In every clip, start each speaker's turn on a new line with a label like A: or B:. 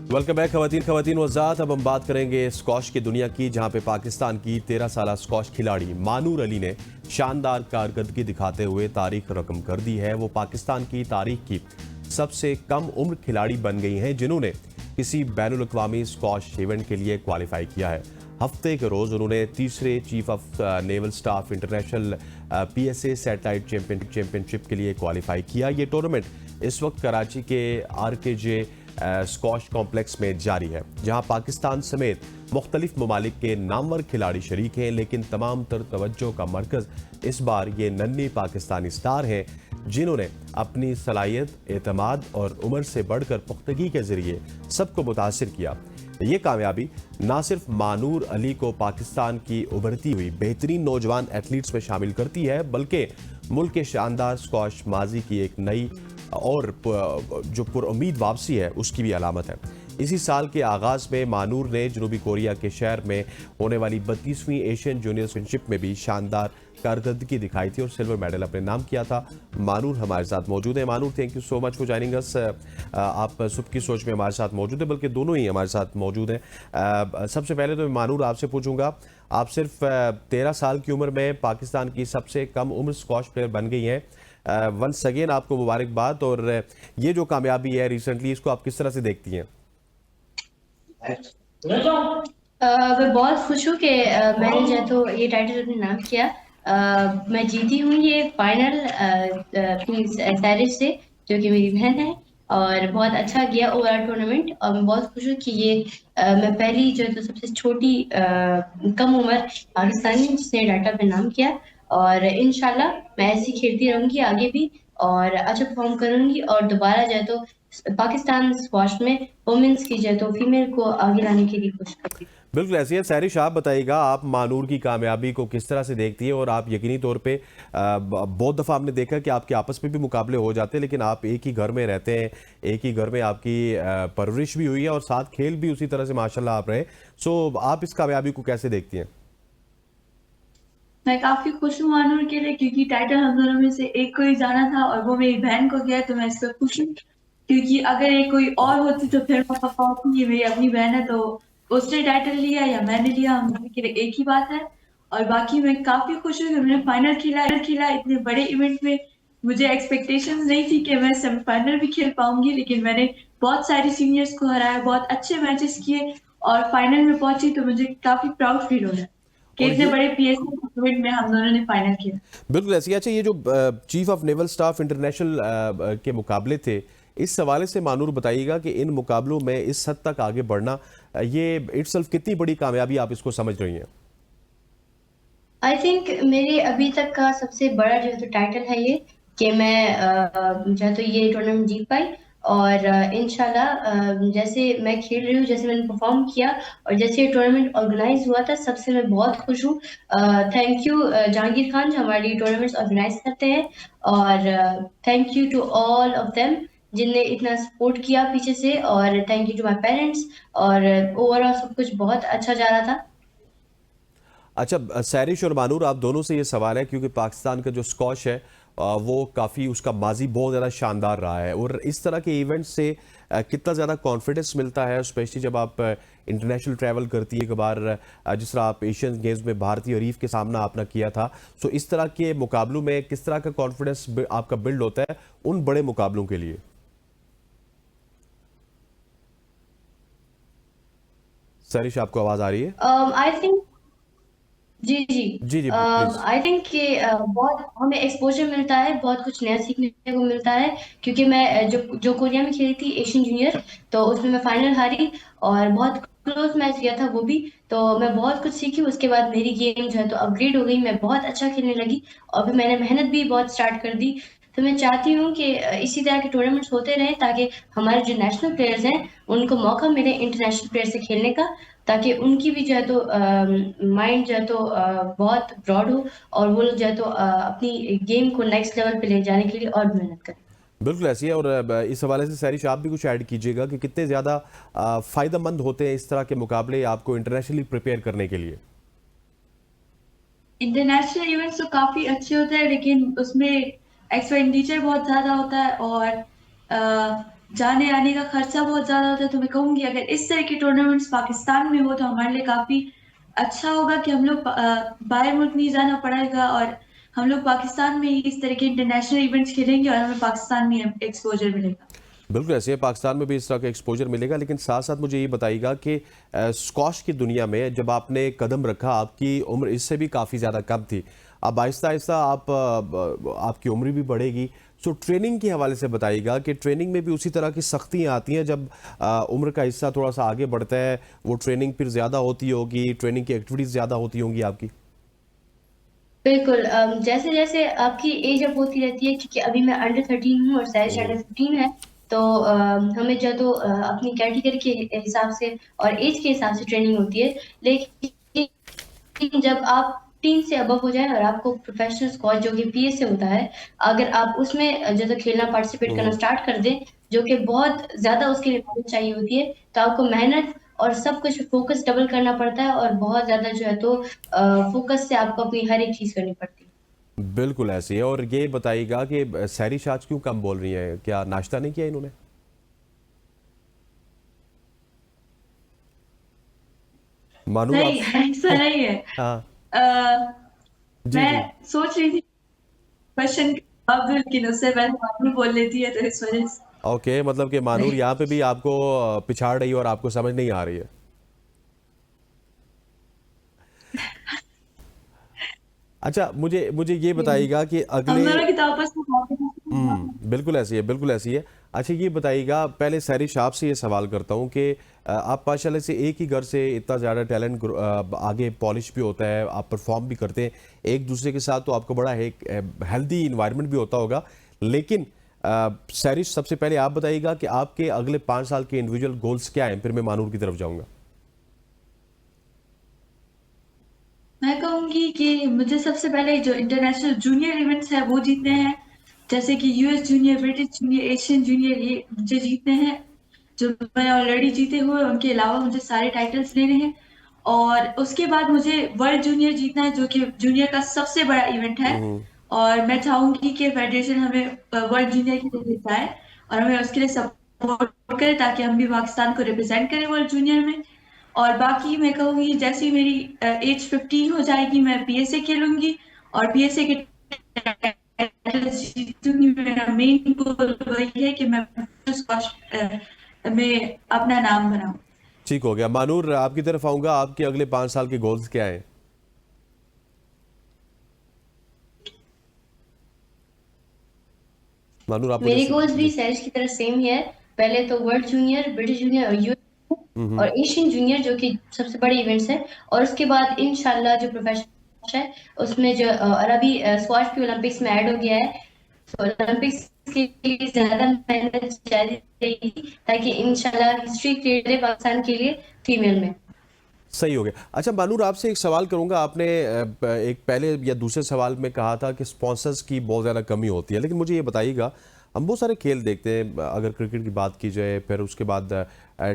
A: Welcome back खवातीन वज़ात। अब हम बात करेंगे स्कॉश की दुनिया की, जहां पे पाकिस्तान की 13 साला स्कॉश खिलाड़ी मानूर अली ने शानदार कारकर्दगी दिखाते हुए तारीख रकम कर दी है। वो पाकिस्तान की तारीख की सबसे कम उम्र खिलाड़ी बन गई हैं जिन्होंने किसी बैनुल अक़वामी स्कॉश इवेंट के लिए क्वालिफाई किया है। हफ्ते के रोज़ उन्होंने तीसरे chief of naval staff international PSA satellite championship के लिए क्वालिफाई किया। ये टूर्नामेंट इस वक्त कराची के RKJ स्कॉश कॉम्प्लेक्स में जारी है, जहां पाकिस्तान समेत मुख्तलिफ ममालिक के नामवर खिलाड़ी शरीक हैं, लेकिन तमाम तर तवज्जो का मरकज इस बार ये नन्ही पाकिस्तानी स्टार हैं जिन्होंने अपनी सलाहियत, एतमाद और उम्र से बढ़कर पुख्तगी के जरिए सबको मुतासिर किया। ये कामयाबी ना सिर्फ मानूर अली को पाकिस्तान की उभरती हुई बेहतरीन नौजवान एथलीट्स में शामिल करती है, बल्कि मुल्क के शानदार स्कॉश माजी की एक नई और जो पुरुम्मीद वापसी है उसकी भी अलामत है। इसी साल के आगाज़ में मानूर ने जनूबी कोरिया के शहर में होने वाली 32वीं एशियन जूनियर चैंपियनशिप में भी शानदार कारकर्दगी दिखाई थी और सिल्वर मेडल अपने नाम किया था। मानूर हमारे साथ मौजूद है। Manoor, thank you so much for joining us. आप सुबह की सोच में हमारे साथ मौजूद है, बल्कि दोनों ही हमारे साथ मौजूद हैं। सबसे पहले तो मानूर आपसे पूछूंगा, आप सिर्फ 13 साल की उम्र में पाकिस्तान की सबसे कम उम्र स्कॉश प्लेयर बन गई हैं। वंस अगेन आपको मुबारकबाद। और ये जो कामयाबी है रिसेंटली, इसको आप किस तरह से देखती हैं?
B: मैं बहुत खुश हूँ कि मैंने जो तो ये टाइटल अपने नाम किया। मैं जीती हूँ ये फाइनल अपनी सैरिश से, जो कि मेरी बहन है। और बहुत अच्छा गया ओवरऑल टूर्नामेंट, और मैं बहुत खुश हूँ कि ये मैं पहली जो है तो सबसे छोटी कम उम्र पाकिस्तानी जिसने टाइटल अपने नाम किया। और इंशाल्लाह मैं ऐसी खेलती रहूंगी आगे भी, और अच्छा परफॉर्म करूंगी, और दोबारा जो है तो पाकिस्तान स्क्वॉश में वुमेन्स की जो है तो फीमेल को आगे लाने के लिए कोशिश करती हूँ।
A: बिल्कुल ऐसी है। सैरिश, आप बताइएगा, आप मानूर की कामयाबी को किस तरह से देखती है? और आप यकीनी तौर पे बहुत दफ़ा आपने देखा कि आपके आपस में भी मुकाबले हो जाते हैं, लेकिन आप एक ही घर में रहते हैं, एक ही घर में आपकी परवरिश भी हुई है और साथ खेल भी उसी तरह से माशाल्लाह आप रहे। सो आप इस कामयाबी को कैसे देखती हैं?
C: मैं काफी खुश हूँ मानूर के लिए, क्योंकि टाइटल हम दोनों में से एक को ही जाना था और वो मेरी बहन को गया, तो मैं इस पर खुश हूँ। क्योंकि अगर ये कोई और होती तो फिर मैं कहती ये मेरी अपनी बहन है, तो उसने टाइटल लिया या मैंने लिया, हम दोनों के लिए एक ही बात है। और बाकी मैं काफी खुश हूँ कि मैंने फाइनल खेला इतने बड़े इवेंट में। मुझे एक्सपेक्टेशंस नहीं थी कि मैं सेमीफाइनल भी खेल पाऊंगी, लेकिन मैंने बहुत सारी सीनियर्स को हराया, बहुत अच्छे मैचेस किए और फाइनल में पहुंची, तो मुझे काफी प्राउड फील हो रहा है कि
A: और
C: इतने
A: ये
C: बड़े PSA टूर्नामेंट में हम दोनों ने फाइनल किया।
A: बिल्कुल ऐसी। अच्छा, ये जो chief of naval staff international के मुकाबले थे, इस हवाले से मानूर बताइएगा कि इन मुकाबलों में इस हद तक आगे बढ़ना, ये इट्सल्फ कितनी बड़ी कामयाबी आप इसको समझ रही हैं?
B: आई थिंक मेरे अभी तक का सबसे बड़ा जो है तो टाइटल है ये, कि मैं जो है तो ये टूर्नामेंट जीत पाई। और इंशाल्लाह जैसे मैं खेल रही हूँ, जैसे मैंने परफॉर्म किया और जैसे ये टूर्नामेंट ऑर्गेनाइज हुआ था, सबसे मैं बहुत खुश हूँ। थैंक यू जहांगीर खान, जो हमारी टूर्नामेंट्स ऑर्गेनाइज करते हैं। और thank you to all of them जिनने इतना सपोर्ट किया पीछे से। और thank you to my parents. और ओवरऑल सब कुछ बहुत अच्छा जा रहा था।
A: अच्छा, सैरिश और मानूर, आप दोनों से ये सवाल है क्योंकि पाकिस्तान का जो स्कॉश है वो काफ़ी, उसका माजी बहुत ज़्यादा शानदार रहा है, और इस तरह के इवेंट से कितना ज़्यादा कॉन्फिडेंस मिलता है, स्पेशली जब आप इंटरनेशनल ट्रैवल करती है। एक बार जिस तरह आप एशियन गेम्स में भारतीय रीफ के सामना आपने किया था, सो इस तरह के मुकाबलों में किस तरह का कॉन्फिडेंस आपका बिल्ड होता है उन बड़े मुकाबलों के लिए? सैरिश, आपको आवाज़ आ रही है?
B: आई थिंक जी जी।
A: जी जी, प्लीज़।
B: आई थिंक कि बहुत हमें एक्सपोजर मिलता है, बहुत कुछ नया सीखने को मिलता है। क्योंकि मैं जो जो कोरिया में खेली थी एशियन जूनियर, तो उसमें मैं फाइनल हारी और बहुत क्लोज मैच गया था वो भी। तो मैं बहुत कुछ सीखी, उसके बाद मेरी गेम जो है तो अपग्रेड हो गई, मैं बहुत अच्छा खेलने लगी। और फिर मैंने मेहनत भी बहुत स्टार्ट कर दी। तो मैं चाहती हूँ कि इसी तरह के टूर्नामेंट्स होते रहें, ताकि हमारे जो नेशनल प्लेयर्स हैं उनको मौका मिले इंटरनेशनल प्लेयर से खेलने का, ताकि उनकी भी जो है तो माइंड जो है तो बहुत ब्रॉड हो, और वो लोग जो है तो अपनी गेम को नेक्स्ट लेवल पे ले जाने के लिए और भी मेहनत करें।
A: बिल्कुल ऐसी है। और इस हवाले से सैरिश, आप भी कुछ ऐड कीजिएगा कि कितने ज़्यादा फ़ायदेमंद होते हैं इस तरह के मुकाबले आपको इंटरनेशनली प्रिपेयर करने के लिए?
C: इंटरनेशनल इवेंट्स तो काफी अच्छे होते हैं, लेकिन उसमें एक्सपेंडिचर बहुत ज्यादा होता है। और जाने आने का खर्चा बहुत ज्यादा होता है, तो मैं कहूंगी अगर इस तरह के टूर्नामेंट्स पाकिस्तान में हो तो हमारे लिए काफी अच्छा होगा कि हम लोग बाहर मुल्क नहीं जाना पड़ेगा, और हम लोग पाकिस्तान में ही इस तरह के इंटरनेशनल इवेंट्स खेलेंगे और हमें पाकिस्तान में एक्सपोजर मिलेगा।
A: बिल्कुल ऐसे है, पाकिस्तान में भी इस तरह का एक्सपोजर मिलेगा। लेकिन साथ साथ मुझे ये बताइएगा कि स्क्वॉश की दुनिया में जब आपने कदम रखा, आपकी उम्र इससे भी काफ़ी ज़्यादा कम थी। अब आहिस्ता आहिस्ता आपकी उम्र भी बढ़ेगी। सो ट्रेनिंग के हवाले से बताइएगा कि ट्रेनिंग में भी उसी तरह की सख्तियाँ आती हैं जब उम्र का हिस्सा थोड़ा सा आगे बढ़ता है, वो ट्रेनिंग फिर ज़्यादा होती होगी, ट्रेनिंग की एक्टिविटीज़ ज़्यादा होती होंगी आपकी?
B: बिल्कुल, जैसे जैसे आपकी एज अप होती रहती है, क्योंकि अभी मैं अंडर 13 हूँ और साइज अंडर 15 है, तो हमें जो तो अपनी कैटेगरी के हिसाब से और एज के हिसाब से ट्रेनिंग होती है। लेकिन जब आप 3 से अबव हो जाए और आपको प्रोफेशनल स्क्वाड जो कि पीएस से होता है, अगर आप उसमें जो तो खेलना पार्टिसिपेट करना स्टार्ट कर दें, जो कि बहुत ज़्यादा उसके लिए मेहनत चाहिए होती है, तो आपको मेहनत और सब कुछ फोकस डबल करना पड़ता है और बहुत ज़्यादा जो है तो फोकस से आपको अपनी हर एक चीज़ करनी पड़ती है।
A: बिल्कुल ऐसी है। और ये बताइएगा कि सैरी आज क्यों कम बोल रही हैं? क्या नाश्ता नहीं किया इन्होंने? मानूर आप।
C: नहीं, ऐसा नहीं है।
A: हाँ।
C: अ,
A: जी
C: मैं
A: जी।
C: सोच रही थी क्वेश्चन के जवाब दूं, लेकिन उससे पहले आपने बोल लेती है तो इस वजह से।
A: ओके, मतलब कि मानूर यहाँ पे भी आपको पिछाड़ रही है और आपको समझ नहीं आ रही है। अच्छा, मुझे मुझे ये बताइएगा कि
C: हम
A: अगले।
C: दोनों की तो आपस में
A: बिल्कुल ऐसी है, बिल्कुल ऐसी है। अच्छा, ये बताइएगा, पहले सैरिश आपसे ये सवाल करता हूँ कि आप माशाल्लाह से एक ही घर से इतना ज़्यादा टैलेंट आगे पॉलिश भी होता है, आप परफॉर्म भी करते हैं एक दूसरे के साथ, तो आपको बड़ा एक हेल्दी इन्वायरमेंट भी होता होगा। लेकिन सैरिश, सबसे पहले आप बताइएगा कि आपके अगले 5 साल के इंडिविजुअल गोल्स क्या हैं, फिर मैं मानूर की तरफ जाऊँगा।
C: मैं कहूंगी कि मुझे सबसे पहले जो इंटरनेशनल जूनियर इवेंट्स है वो जीतने हैं, जैसे कि US junior, British junior, Asian junior, ये मुझे जीतने हैं जो मैं ऑलरेडी जीते हुए। उनके अलावा मुझे सारे टाइटल्स लेने हैं, और उसके बाद मुझे वर्ल्ड जूनियर जीतना है जो कि जूनियर का सबसे बड़ा इवेंट है। और मैं चाहूंगी कि फेडरेशन हमें वर्ल्ड जूनियर के लिए जाए और हमें उसके लिए सपोर्ट करे, ताकि हम भी पाकिस्तान को रिप्रेजेंट करें वर्ल्ड जूनियर में। और बाकी मैं कहूंगी जैसे ही मेरी एज 15 हो जाएगी मैं पीएसए खेलूंगी, और पीएसए के टाइटल जीतूंगी। मेरा मेन गोल वही है कि मैं स्क्वॉश में अपना नाम बनाऊं।
A: ठीक हो गया। मानूर, आपकी तरफ आऊँगा, आपके अगले 5 साल के गोल्स क्या हैं? मानूर, आप मुझे
B: मेरे गोल्स भी
A: जी।
B: सैरिश की तरह सेम ही है। पहले तो वर्ल्ड जूनियर, ब्रिटिश जूनियर और यूएस और एशियन जूनियर जो कि सबसे बड़े इवेंट्स हैं, और उसके बाद इंशाल्लाह जो प्रोफेशनल है उसमें जो और अभी स्क्वॉश भी ओलंपिक्स में ऐड हो गया है, तो ओलंपिक्स के लिए ज्यादा मेहनत जारी रहेगी ताकि इंशाल्लाह हिस्ट्री क्रिएट करे पाकिस्तान के लिए फीमेल में।
A: सही हो गया। अच्छा मानूर, आपसे एक सवाल करूंगा। आपने एक पहले या दूसरे सवाल में कहा था कि स्पॉन्सर्स की बहुत ज़्यादा कमी होती है, लेकिन मुझे ये बताइएगा, हम बहुत सारे खेल देखते हैं, अगर क्रिकेट की बात की जाए, फिर उसके बाद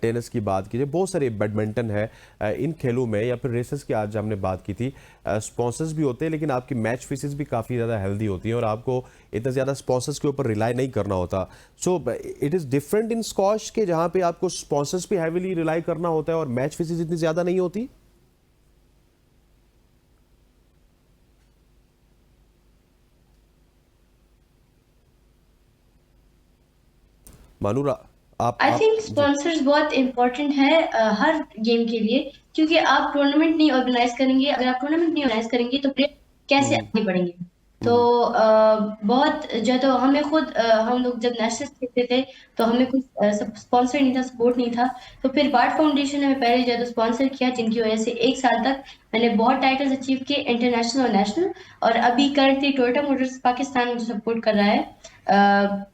A: टेनिस की बात की जाए, बहुत सारे, बैडमिंटन है, इन खेलों में, या फिर रेसेस की आज हमने बात की थी, स्पॉन्सर्स भी होते हैं, लेकिन आपकी मैच फीसेस भी काफ़ी ज़्यादा हेल्दी होती हैं और आपको इतना ज़्यादा स्पॉन्सर्स के ऊपर रिलाई नहीं करना होता। So it is different in squash के, जहाँ पे आपको स्पॉन्सर्स पे हैवीली रिलाई करना होता है और मैच फीसेस इतनी ज़्यादा नहीं होती। मानूर,
B: आई
A: आप
B: थिंक
A: जी।
B: स्पॉन्सर्स बहुत इंपॉर्टेंट है हर गेम के लिए, क्योंकि आप टूर्नामेंट नहीं ऑर्गेनाइज करेंगे, अगर आप टूर्नामेंट नहीं ऑर्गेनाइज करेंगे तो प्लेयर कैसे आगे बढ़ेंगे। तो बहुत जो तो हमें खुद हम लोग जब नेशनल खेलते थे तो हमें कुछ स्पॉन्सर नहीं था, सपोर्ट नहीं था, तो फिर बार्ट फाउंडेशन ने हमें पहले जो तो स्पॉन्सर किया, जिनकी वजह से 1 साल तक मैंने बहुत टाइटल्स अचीव किए, इंटरनेशनल और नेशनल। और अभी करंटली टोयोटा मोटर्स पाकिस्तान मुझे सपोर्ट कर रहा है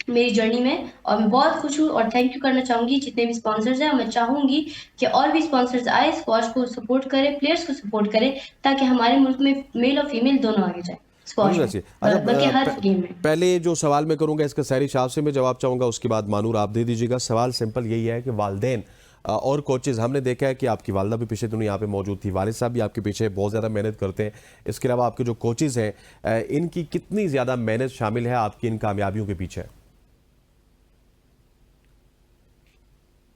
B: मेरी जर्नी में, और मैं बहुत खुश हूँ और थैंक यू करना चाहूंगी जितने भी स्पॉन्सर्स हैं। मैं चाहूंगी कि और भी स्पॉन्सर्स आए, स्क्वॉश को सपोर्ट करें, प्लेयर्स को सपोर्ट करें, ताकि हमारे मुल्क में मेल और फीमेल दोनों आगे जाए स्क्वॉश
A: बिल्कुल
B: में,
A: ऐसी। अच्छा,
B: बल्कि हर गेम में।
A: पहले जो सवाल मैं करूंगा इसका सैरी शाह से मैं जवाब चाहूंगा, उसके बाद मानूर आप दे दीजिएगा। सवाल सिंपल यही है कि वालदेन और कोचेज, हमने देखा है कि आपकी वालदा भी पिछले दिनों यहाँ पे मौजूद थी, वालिद साहब भी आपके पीछे बहुत ज़्यादा मेहनत करते हैं, इसके अलावा आपके जो कोचेज हैं, इनकी कितनी ज़्यादा मेहनत शामिल है आपकी इन कामयाबियों के पीछे?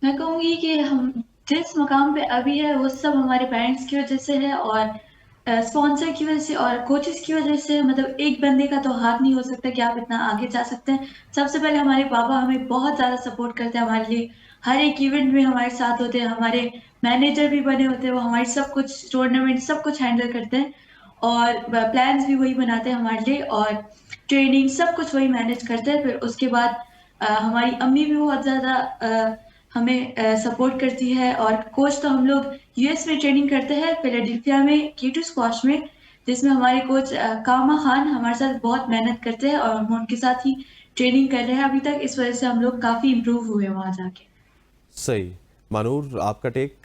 C: मैं कहूँगी कि हम जिस मकाम पे अभी है वो सब हमारे पेरेंट्स की वजह से है और स्पॉन्सर की वजह से और कोचेस की वजह से। मतलब एक बंदे का तो हाथ नहीं हो सकता कि आप इतना आगे जा सकते हैं। सबसे पहले हमारे पापा हमें बहुत ज़्यादा सपोर्ट करते हैं, हमारे लिए हर एक इवेंट में हमारे साथ होते हैं, हमारे मैनेजर भी बने होते हैं, वो हमारी सब कुछ टूर्नामेंट सब कुछ हैंडल करते हैं और प्लान्स भी वही बनाते हैं हमारे लिए और ट्रेनिंग सब कुछ वही मैनेज करते हैं। फिर उसके बाद हमारी अम्मी भी बहुत ज़्यादा हमें सपोर्ट करती है और कोच तो हम लोग यूएस में ट्रेनिंग करते हैं फिलाडेल्फिया में K2 स्क्वॉश में, जिसमें हमारे कोच कामा खान हमारे साथ बहुत मेहनत करते हैं और हम उनके साथ ही ट्रेनिंग कर रहे हैं अभी तक। इस वजह से हम लोग काफ़ी इम्प्रूव हुए वहाँ जाके।
A: सही। मानूर, आपका टेक?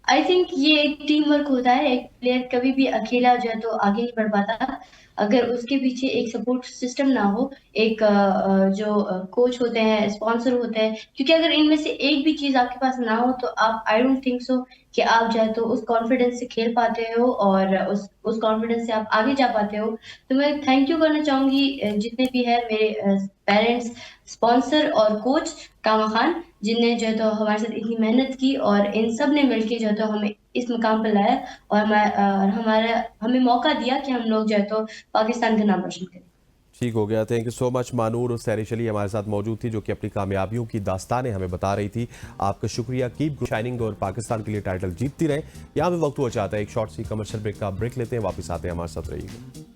B: आई थिंक ये एक टीम वर्क होता है। एक प्लेयर कभी भी अकेला जो है तो आगे नहीं बढ़ पाता अगर उसके पीछे एक सपोर्ट सिस्टम ना हो, एक जो कोच होते हैं, स्पॉन्सर होते हैं। क्योंकि अगर इनमें से एक भी चीज आपके पास ना हो तो आप, आई डोंट थिंक सो कि आप जो है तो उस कॉन्फिडेंस से खेल पाते हो और उस कॉन्फिडेंस से आप आगे जा पाते हो। तो मैं थैंक यू करना चाहूंगी जितने भी है मेरे पेरेंट्स, स्पॉन्सर और कोच कामा खान, जिनने जो है तो हमारे साथ इतनी मेहनत की और इन सब ने मिलके जो है तो हमें इस मुकाम पर लाया और हमारा हमें मौका दिया कि हम लोग जो है तो पाकिस्तान का नाम रोशन करें।
A: ठीक हो गया। Thank you so much Manur. Sahrish Ali हमारे साथ मौजूद थी, जो कि अपनी कामयाबियों की दास्तानें हमें बता रही थी। आपका शुक्रिया। कीप शाइनिंग और पाकिस्तान के लिए टाइटल जीतती रहे। यहाँ पे वक्त हुआ चाहता है एक शॉर्ट सी कमर्शियल ब्रेक का। ब्रेक लेते हैं, वापस आते हैं, हमारे साथ रहिएगा।